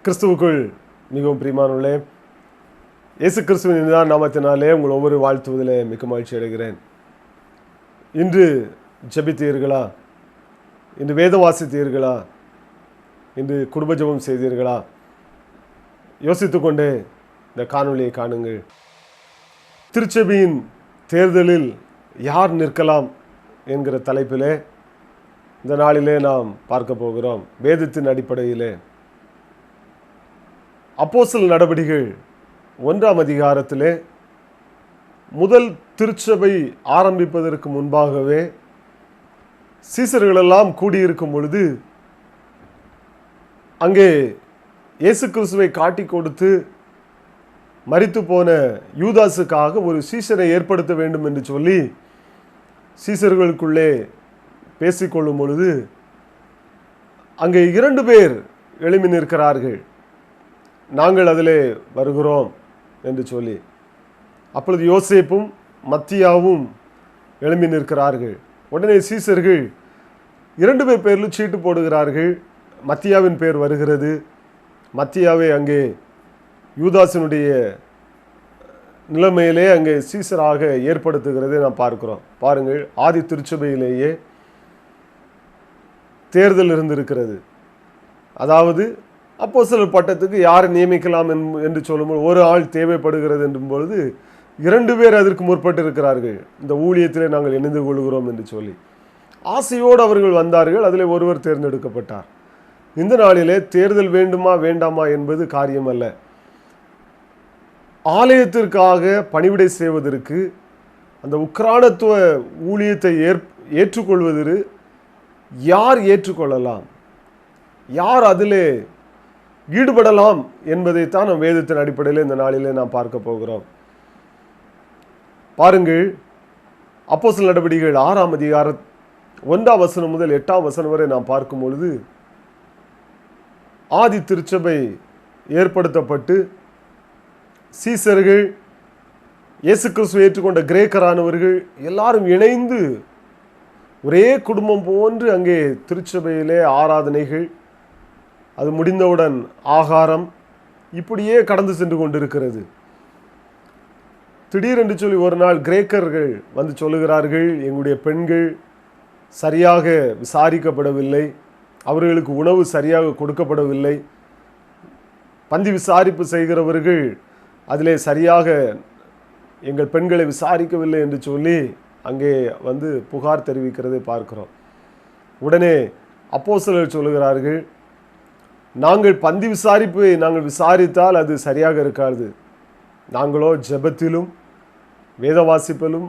கிறிஸ்துவுக்குள் மிகவும் பிரியமானவர்களே, இயேசு கிறிஸ்துவின் இனிதான நாமத்தினாலே உங்கள் ஒவ்வொரு வாழ்த்துவதிலே மிக மகிழ்ச்சி அடைகிறேன். இன்று ஜெபித்தீர்களா? இன்று வேதம் வாசித்தீர்களா? இன்று குடும்ப ஜெபம் செய்தீர்களா? யோசித்துக்கொண்டே இந்த காணொளியை காணுங்கள். திருச்சபையின் தேர்தலில் யார் நிற்கலாம் என்கிற தலைப்பிலே இந்த நாளிலே நாம் பார்க்க போகிறோம். வேதத்தின் அடிப்படையிலே அப்போஸ்தலர் நடவடிக்கைகள் 1ஆம் அதிகாரத்திலே முதல் திருச்சபை ஆரம்பிப்பதற்கு முன்பாகவே சீசர்களெல்லாம் கூடியிருக்கும் பொழுது அங்கே இயேசு கிறிஸ்துவை காட்டி கொடுத்து மரித்து போன யூதாசுக்காக ஒரு சீசரை ஏற்படுத்த வேண்டும் என்று சொல்லி சீசர்களுக்குள்ளே பேசிக்கொள்ளும் பொழுது அங்கே 2 பேர் எழும்பி நிற்கிறார்கள். நாங்கள் அதிலே வருகிறோம் என்று சொல்லி. அப்பொழுது யோசேப்பும் மத்தியாவும் எழும்பி நிற்கிறார்கள். உடனே சீசர்கள் 2 பேர் பேரில் சீட்டு போடுகிறார்கள். மத்தியாவின் பேர் வருகிறது. மத்தியாவை அங்கே யூதாசினுடைய நிலைமையிலே அங்கே சீசராக ஏற்படுத்துகிறதை நாம் பார்க்கிறோம். பாருங்கள், ஆதி திருச்சபையிலேயே தேர்தல் இருந்திருக்கிறது. அதாவது அப்போஸ்தலர் பட்டத்துக்கு யாரை நியமிக்கலாம் என்று சொல்லும்போது ஒரு ஆள் தேவைப்படுகிறது என்றும் பொழுது 2 பேர் அதற்கு முற்பட்டு இருக்கிறார்கள். இந்த ஊழியத்திலே நாங்கள் இணைந்து கொள்கிறோம் என்று சொல்லி ஆசையோடு அவர்கள் வந்தார்கள். அதில் ஒருவர் தேர்ந்தெடுக்கப்பட்டார். இந்த நாளிலே தேர்தல் வேண்டுமா வேண்டாமா என்பது காரியம் அல்ல. ஆலயத்திற்காக பணிவிடை செய்வதற்கு அந்த உக்ரானத்துவ ஊழியத்தை ஏற்றுக்கொள்வதற்கு யார் ஏற்றுக்கொள்ளலாம், யார் அதிலே ஈடுபடலாம் என்பதைத்தான் நம் வேதத்தின் அடிப்படையில் இந்த நாளிலே நாம் பார்க்க போகிறோம். பாருங்கள், அப்போஸ்தலர் நடவடிக்கைகள் 6ஆம் அதிகாரம் 1ஆம் வசனம் முதல் 8ஆம் வசனம் வரை நாம் பார்க்கும் பொழுது ஆதி திருச்சபை ஏற்படுத்தப்பட்டு சீசர்கள், இயேசு கிறிஸ்துவை ஏற்றுக்கொண்ட கிரேக்கரானவர்கள் எல்லாரும் இணைந்து ஒரே குடும்பம் போன்று அங்கே திருச்சபையிலே ஆராதனைகள், அது முடிந்தவுடன் ஆகாரம், இப்படியே கடந்து சென்று கொண்டிருக்கிறது. திடீரென்று சொல்லி ஒரு நாள் கிரேக்கர்கள் வந்து சொல்லுகிறார்கள், எங்களுடைய பெண்கள் சரியாக விசாரிக்கப்படவில்லை, அவர்களுக்கு உணவு சரியாக கொடுக்கப்படவில்லை, பந்தி விசாரிப்பு செய்கிறவர்கள் அதிலே சரியாக எங்கள் பெண்களை விசாரிக்கவில்லை என்று சொல்லி அங்கே வந்து புகார் தெரிவிக்கிறதை பார்க்கிறோம். உடனே அப்போஸ்தலர் சொல்லுகிறார்கள், நாங்கள் பந்தி விசாரிப்பை நாங்கள் விசாரித்தால் அது சரியாக இருக்காது. நாங்களோ ஜெபத்திலும் வேத வாசிப்பிலும்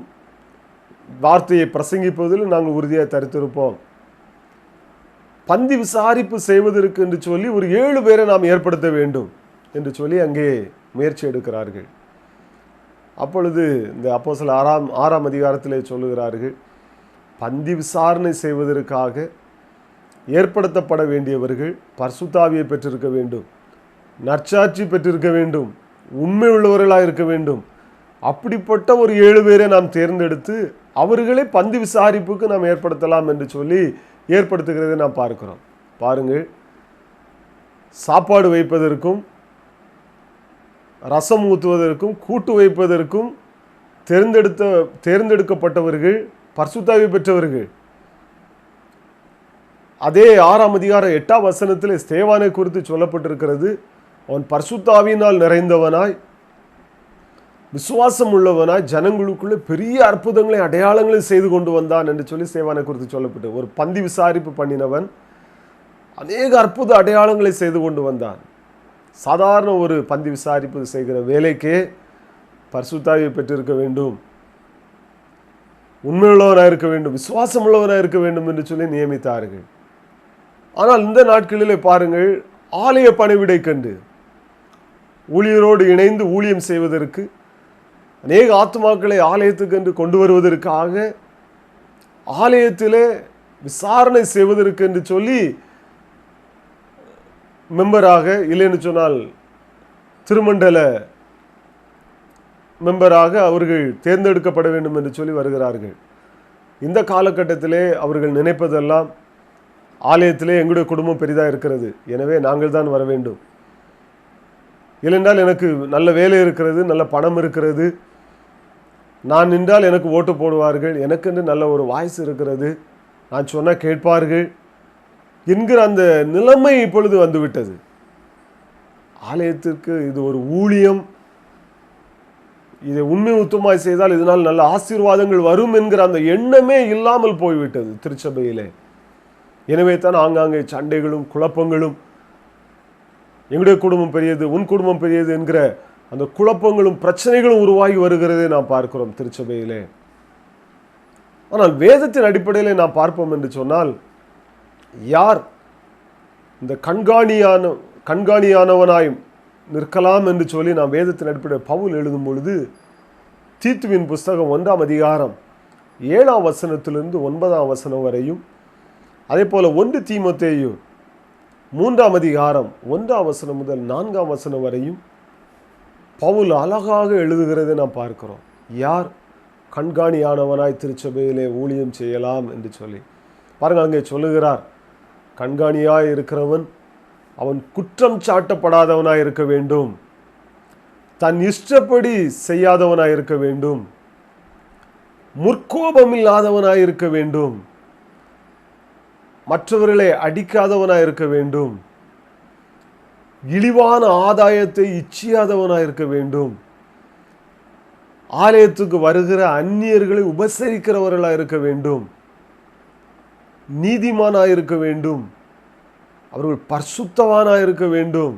வார்த்தையை பிரசங்கிப்பதிலும் நாங்கள் உறுதியாக தரித்திருப்போம். பந்தி விசாரிப்பு செய்வதற்கு என்று சொல்லி ஒரு 7 பேரை நாம் ஏற்படுத்த வேண்டும் என்று சொல்லி அங்கே முயற்சி எடுக்கிறார்கள். அப்பொழுது இந்த அப்போஸ்தலர் 6ஆம் அதிகாரத்திலே சொல்லுகிறார்கள், பந்தி விசாரணை செய்வதற்காக ஏற்படுத்தப்பட வேண்டியவர்கள் பரிசுத்தாவியை பெற்றிருக்க வேண்டும், நற்சாட்சி பெற்றிருக்க வேண்டும், உண்மை உள்ளவர்களாக இருக்க வேண்டும். அப்படிப்பட்ட ஒரு 7 பேரை நாம் தேர்ந்தெடுத்து அவர்களை பந்தி விசாரிப்புக்கு நாம் ஏற்படுத்தலாம் என்று சொல்லி ஏற்படுத்துகிறதை நாம் பார்க்கிறோம். பாருங்கள், சாப்பாடு வைப்பதற்கும் ரசம் ஊற்றுவதற்கும் கூட்டு வைப்பதற்கும் தேர்ந்தெடுக்கப்பட்டவர்கள் பரிசுத்தாவி பெற்றவர்கள். அதே 6ஆம் அதிகாரம் 8ஆம் வசனத்தில் ஸ்தேவானை குறித்து சொல்லப்பட்டிருக்கிறது, அவன் பரிசுத்தாவியினால் நிறைந்தவனாய் விசுவாசம் உள்ளவனாய் ஜனங்களுக்குள்ளே பெரிய அற்புதங்களை அடையாளங்களை செய்து கொண்டு வந்தான் என்று சொல்லி ஸ்தேவானை குறித்து சொல்லப்பட்டு, ஒரு பந்தி விசாரிப்பு பண்ணினவன் அநேக அற்புத அடையாளங்களை செய்து கொண்டு வந்தான். சாதாரண ஒரு பந்தி விசாரிப்பு செய்கிற வேலைக்கே பரிசுத்தாவியை பெற்றிருக்க வேண்டும், உண்மையுள்ளவனாக இருக்க வேண்டும், விசுவாசம் உள்ளவனாக இருக்க வேண்டும் என்று சொல்லி நியமித்தார்கள். ஆனால் இந்த நாட்களிலே பாருங்கள், ஆலய பணிவிடை கண்டு ஊழியரோடு இணைந்து ஊழியம் செய்வதற்கு, அநேக ஆத்துமாக்களை ஆலயத்துக்கு என்று கொண்டு வருவதற்காக, ஆலயத்திலே விசாரணை செய்வதற்கு என்று சொல்லி மெம்பராக, இல்லைன்னு சொன்னால் திருமண்டல மெம்பராக அவர்கள் தேர்ந்தெடுக்கப்பட வேண்டும் என்று சொல்லி வருகிறார்கள். இந்த காலகட்டத்திலே அவர்கள் நினைப்பதெல்லாம், ஆலயத்திலே எங்களுடைய குடும்பம் பெரிதாக இருக்கிறது, எனவே நாங்கள் தான் வர வேண்டும், இல்லைன்றால் எனக்கு நல்ல வேலை இருக்கிறது, நல்ல பணம் இருக்கிறது, நான் நின்றால் எனக்கு ஓட்டு போடுவார்கள், எனக்கென்று நல்ல ஒரு வாய்ஸ் இருக்கிறது, நான் சொன்னால் கேட்பார்கள் என்கிற அந்த நிலைமை இப்பொழுது வந்துவிட்டது. ஆலயத்திற்கு இது ஒரு ஊழியம், இதை உண்மை உத்தமாய் செய்தால் இதனால் நல்ல ஆசீர்வாதங்கள் வரும் என்கிற அந்த எண்ணமே இல்லாமல் போய்விட்டது திருச்சபையிலே. எனவே தான் ஆங்காங்கே சண்டைகளும் குழப்பங்களும், எங்களுடைய குடும்பம் பெரியது, உன் குடும்பம் பெரியது என்கிற அந்த குழப்பங்களும் பிரச்சனைகளும் உருவாகி வருகிறதை நாம் பார்க்கிறோம் திருச்சபையிலே. ஆனால் வேதத்தின் அடிப்படையில் நாம் பார்ப்போம் என்று சொன்னால், யார் இந்த கண்காணியானவனாய் நிற்கலாம் என்று சொல்லி நாம் வேதத்தின் அடிப்படையில் பவுல் எழுதும் பொழுது, தீத்துவின் புஸ்தகம் 1ஆம் அதிகாரம் 7ஆம் வசனத்திலிருந்து 9ஆம் வசனம் வரையும், அதே போல 1 தீமோத்தேயு 3ஆம் அதிகாரம் 1ஆம் வசனம் முதல் 4ஆம் வசனம் வரையும் பவுல் அழகாக எழுதுகிறதை நாம் பார்க்கிறோம். யார் கண்காணியானவனாய் திருச்சபையிலே ஊழியம் செய்யலாம் என்று சொல்லி பாருங்கள். அங்கே சொல்லுகிறார், கண்காணியாய் இருக்கிறவன் அவன் குற்றம் சாட்டப்படாதவனாய் இருக்க வேண்டும், தன் இஷ்டப்படி செய்யாதவனாய் இருக்க வேண்டும், முற்கோபம் இல்லாதவனாய் இருக்க வேண்டும், மற்றவர்களை அடிக்காதவனாய் இருக்க வேண்டும், இழிவான ஆதாயத்தை இச்சியாதவனாய் இருக்க வேண்டும், ஆலயத்துக்கு வருகிற அந்நியர்களை உபசரிக்கிறவர்களாக இருக்க வேண்டும், நீதிமானாய் இருக்க வேண்டும், அவர்கள் பரிசுத்தவானாய் இருக்க வேண்டும்,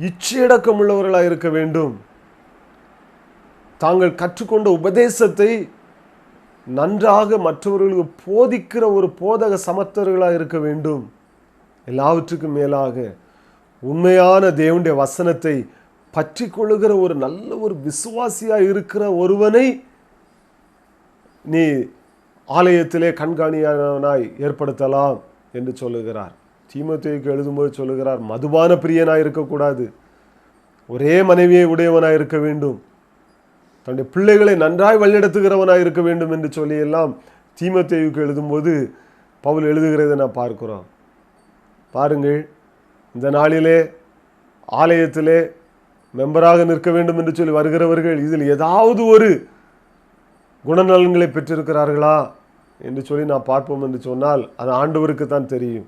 இச்சையடக்கம் உள்ளவர்களாக இருக்க வேண்டும், தாங்கள் கற்றுக்கொண்ட உபதேசத்தை நன்றாக மற்றவர்களுக்கு போதிக்கிற ஒரு போதக சமர்த்தர்களாக இருக்க வேண்டும். எல்லாவற்றுக்கும் மேலாக உண்மையான தேவனுடைய வசனத்தை பற்றி கொள்ளுகிற ஒரு நல்ல ஒரு விசுவாசியாக இருக்கிற ஒருவனை நீ ஆலயத்திலே கண்காணியானவனாய் ஏற்படுத்தலாம் என்று சொல்லுகிறார். தீமோத்தேயுக்கு எழுதும்போது சொல்லுகிறார், மதுபான பிரியனாய் இருக்கக்கூடாது, ஒரே மனைவியை உடையவனாய் இருக்க வேண்டும், தன்னுடைய பிள்ளைகளை நன்றாய் வழிநடத்துகிறவனாய் இருக்க வேண்டும் என்று சொல்லி எல்லாம் தீமோத்தேயுக்கு எழுதும்போது பவுல் எழுதுகிறதை நான் பார்க்கிறோம். பாருங்கள், இந்த நாளிலே ஆலயத்திலே மெம்பராக நிற்க வேண்டும் என்று சொல்லி வருகிறவர்கள் இதில் ஏதாவது ஒரு குணநலன்களை பெற்றிருக்கிறார்களா என்று சொல்லி நான் பார்ப்போம் என்று சொன்னால் அது ஆண்டவருக்கு தான் தெரியும்.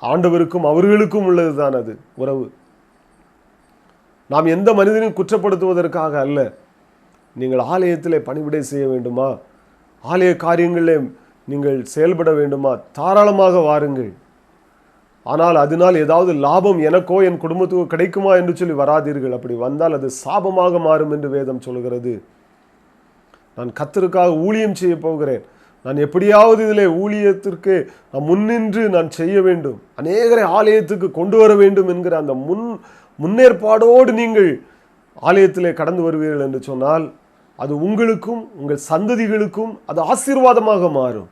ஆண்டவருக்கும் அவர்களுக்கும் உள்ளது தான் அது உறவு. நாம் எந்த மனிதனையும் குற்றப்படுத்துவதற்காக அல்ல. நீங்கள் ஆலயத்திலே பணிவிடை செய்ய வேண்டுமா, ஆலய காரியங்களிலே நீங்கள் செயல்பட வேண்டுமா, தாராளமாக வாருங்கள். ஆனால் அதனால் ஏதாவது லாபம் எனக்கோ என் குடும்பத்துக்கோ கிடைக்குமா என்று சொல்லி வராதீர்கள். அப்படி வந்தால் அது சாபமாக மாறும் என்று வேதம் சொல்கிறது. நான் கர்த்தருக்காக ஊழியம் செய்ய போகிறேன், நான் எப்படியாவது இதில் ஊழியத்திற்கு நான் முன்னின்று நான் செய்ய வேண்டும், அநேகரை ஆலயத்துக்கு கொண்டு வர வேண்டும் என்கிற அந்த முன்னேற்பாடோடு நீங்கள் ஆலயத்திலே கடந்து வருவீர்கள் என்று சொன்னால் அது உங்களுக்கும் உங்கள் சந்ததிகளுக்கும் அது ஆசீர்வாதமாக மாறும்.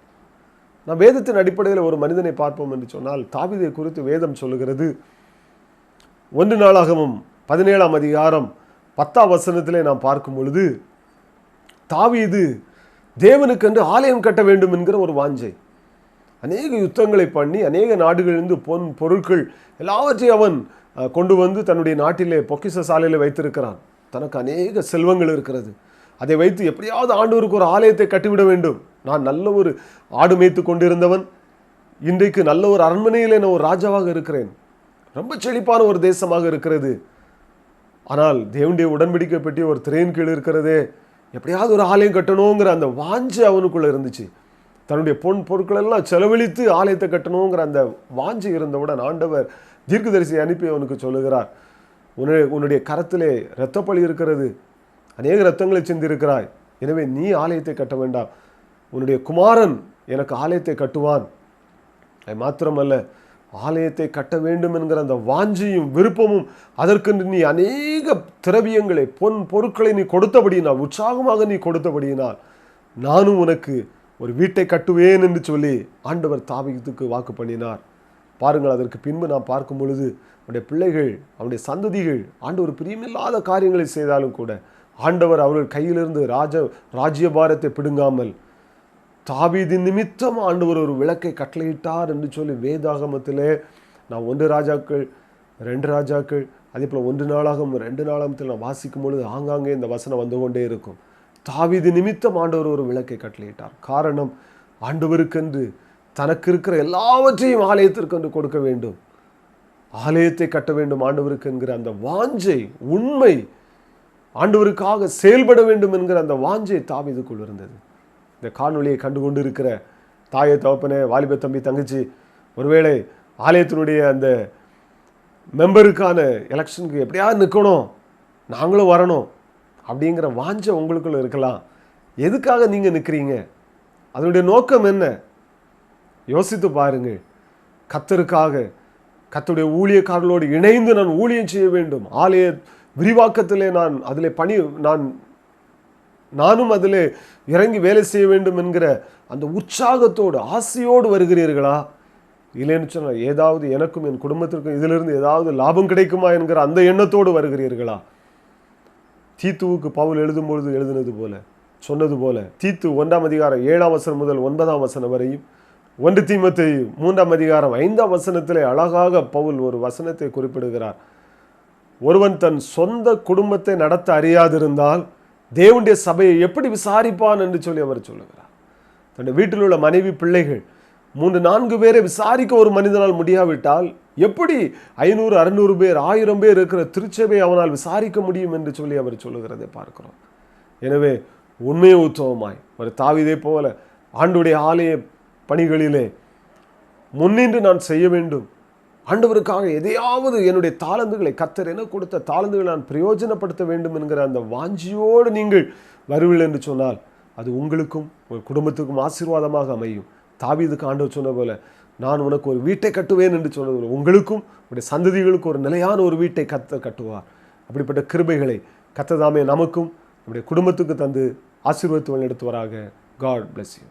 நான் வேதத்தின் அடிப்படையில் ஒரு மனிதனை பார்ப்போம் என்று சொன்னால், தாவீதை குறித்து வேதம் சொல்லுகிறது. 1 நாளாகமம் 17ஆம் அதிகாரம் 10ஆம் வசனத்திலே நாம் பார்க்கும் பொழுது, தாவீது தேவனுக்கென்று ஆலயம் கட்ட வேண்டும் என்கிற ஒரு வாஞ்சை, அநேக யுத்தங்களை பண்ணி அநேக நாடுகளிலிருந்து பொன் பொருட்கள் எல்லாவற்றையும் அவன் கொண்டு வந்து தன்னுடைய நாட்டிலே பொக்கிஷ சாலையில் வைத்திருக்கிறான். தனக்கு அநேக செல்வங்கள் இருக்கிறது, அதை வைத்து எப்படியாவது ஆண்டவருக்கு ஒரு ஆலயத்தை கட்டிவிட வேண்டும். நான் நல்ல ஒரு ஆடு மேய்த்து கொண்டிருந்தவன், இன்றைக்கு நல்ல ஒரு அரண்மனையில் நான் ஒரு ராஜாவாக இருக்கிறேன், ரொம்ப செழிப்பான ஒரு தேசமாக இருக்கிறது, ஆனால் தேவனுடைய உடன்படிக்கை பற்றி ஒரு திரையின் கீழ் இருக்கிறதே, எப்படியாவது ஒரு ஆலயம் கட்டணுங்கிற அந்த வாஞ்சை அவனுக்குள்ளே இருந்துச்சு. தன்னுடைய பொருட்கள் எல்லாம் செலவழித்து ஆலயத்தை கட்டணுங்கிற அந்த வாஞ்சை இருந்தவுடன் ஆண்டவர் தீர்க்கதரிசியை அனுப்பி அவனுக்கு சொல்லுகிறார், உன்னுடைய கரத்திலே இரத்தப்பழி இருக்கிறது, அநேக இரத்தங்களை சிந்திருக்கிறாய், எனவே நீ ஆலயத்தை கட்ட வேண்டாம், உன்னுடைய குமாரன் எனக்கு ஆலயத்தை கட்டுவான். அது மாத்திரமல்ல, ஆலயத்தை கட்ட வேண்டும் என்கிற அந்த வாஞ்சியும் விருப்பமும், அதற்கென்று நீ அநேக திரவியங்களை பொன் பொருட்களை நீ கொடுத்தபடியினால், உற்சாகமாக நீ கொடுத்தபடியினால் நானும் உனக்கு ஒரு வீட்டை கட்டுவேன் என்று சொல்லி ஆண்டவர் தாவீதுக்கு வாக்கு பண்ணினார். பாருங்கள், அதற்கு பின்பு நாம் பார்க்கும் பொழுது அவனுடைய பிள்ளைகள், அவனுடைய சந்ததிகள் ஆண்டவர் பிரியமில்லாத காரியங்களை செய்தாலும் கூட ஆண்டவர் அவர்கள் கையிலிருந்து ராஜ்யபாரத்தை பிடுங்காமல் தாவீதின் நிமித்தம் ஆண்டவர் ஒரு விளக்கை கட்டளையிட்டார் என்று சொல்லி வேதாகமத்திலே நாம் 1 ராஜாக்கள் 2 ராஜாக்கள், அதே போல் 1 நாளாகமம் 2 நாளாகமத்தில் நான் வாசிக்கும் பொழுது ஆங்காங்கே இந்த வசனம் வந்து கொண்டே இருக்கும். தாவீது நிமித்தம் ஆண்டவர் ஒரு விளக்கை கட்டளையிட்டார். காரணம், ஆண்டவருக்கென்று தனக்கு இருக்கிற எல்லாவற்றையும் ஆலயத்திற்கென்று கொடுக்க வேண்டும், ஆலயத்தை கட்ட வேண்டும் ஆண்டவருக்கு என்கிற அந்த வாஞ்சை, உண்மை, ஆண்டவருக்காக செயல்பட வேண்டும் என்கிற அந்த வாஞ்சை தாவீதுக்குள் இருந்தது. இந்த காணொலியை கண்டு கொண்டு இருக்கிற தாயை, தகப்பனே, வாலிப தம்பி, தங்கச்சி, ஒருவேளை ஆலயத்தினுடைய அந்த மெம்பருக்கான எலெக்ஷனுக்கு எப்படியாவது நிற்கணும், நாங்களும் வரணும் அப்படிங்கிற வாஞ்சை உங்களுக்குள்ள இருக்கலாம். எதுக்காக நீங்கள் நிற்கிறீங்க? அதனுடைய நோக்கம் என்ன? யோசித்து பாருங்கள். கர்த்தருக்காக, கர்த்தருடைய ஊழியக்காரர்களோடு இணைந்து நான் ஊழியம் செய்ய வேண்டும், ஆலய விரிவாக்கத்திலே நானும் அதில் இறங்கி வேலை செய்ய வேண்டும் என்கிற அந்த உற்சாகத்தோடு, ஆசையோடு வருகிறீர்களா? இல்லைன்னு சொன்னால் ஏதாவது எனக்கும் என் குடும்பத்திற்கும் இதிலிருந்து ஏதாவது லாபம் கிடைக்குமா என்கிற அந்த எண்ணத்தோடு வருகிறீர்களா? தீத்துவுக்கு பவுல் எழுதும்பொழுது சொன்னது போல, தீத்து 1ஆம் அதிகாரம் 7ஆம் வசனம் முதல் 9ஆம் வசனம் வரையும், 1 தீமோத்தேயு 3ஆம் அதிகாரம் 5ஆம் வசனத்திலே அழகாக பவுல் ஒரு வசனத்தை குறிப்பிடுகிறார். ஒருவன் தன் சொந்த குடும்பத்தை நடத்த அறியாதிருந்தால் தேவனுடைய சபையை எப்படி விசாரிப்பான் என்று சொல்லி அவர் சொல்லுகிறார். தன்னுடைய வீட்டில் உள்ள மனைவி, பிள்ளைகள் 3-4 பேரை விசாரிக்க ஒரு மனிதனால் முடியாவிட்டால் எப்படி 500, 600 பேர், 1000 பேர் இருக்கிற திருச்சபை அவனால் விசாரிக்க முடியும் என்று சொல்லி அவர் சொல்லுகிறதை பார்க்கிறோம். எனவே உண்மையை உத்தவமாய் ஒரு தாவீதை போல ஆண்டுடைய ஆலய பணிகளிலே முன்னின்று நான் செய்ய வேண்டும், ஆண்டவருக்காக எதையாவது என்னுடைய தாளந்துகளை, கர்த்தர் என கொடுத்த தாளந்துகளை நான் பிரயோஜனப்படுத்த வேண்டும் என்கிற அந்த வாஞ்சியோடு நீங்கள் வருவீர்கள் என்று சொன்னால் அது உங்களுக்கும் உங்கள் குடும்பத்துக்கும் ஆசீர்வாதமாக அமையும். தாவீதுக்கு ஆண்டவர் சொன்ன போல, நான் உனக்கு ஒரு வீட்டை கட்டுவேன் என்று சொன்னது போல உங்களுக்கும் உங்களுடைய சந்ததிகளுக்கு ஒரு நிலையான ஒரு வீட்டை கர்த்தர் கட்டுவார். அப்படிப்பட்ட கிருபைகளை கர்த்தர் தாமே நமக்கும் நம்முடைய குடும்பத்துக்கு தந்து ஆசீர்வாதத்தை வழிநடத்துவாராக. God bless you.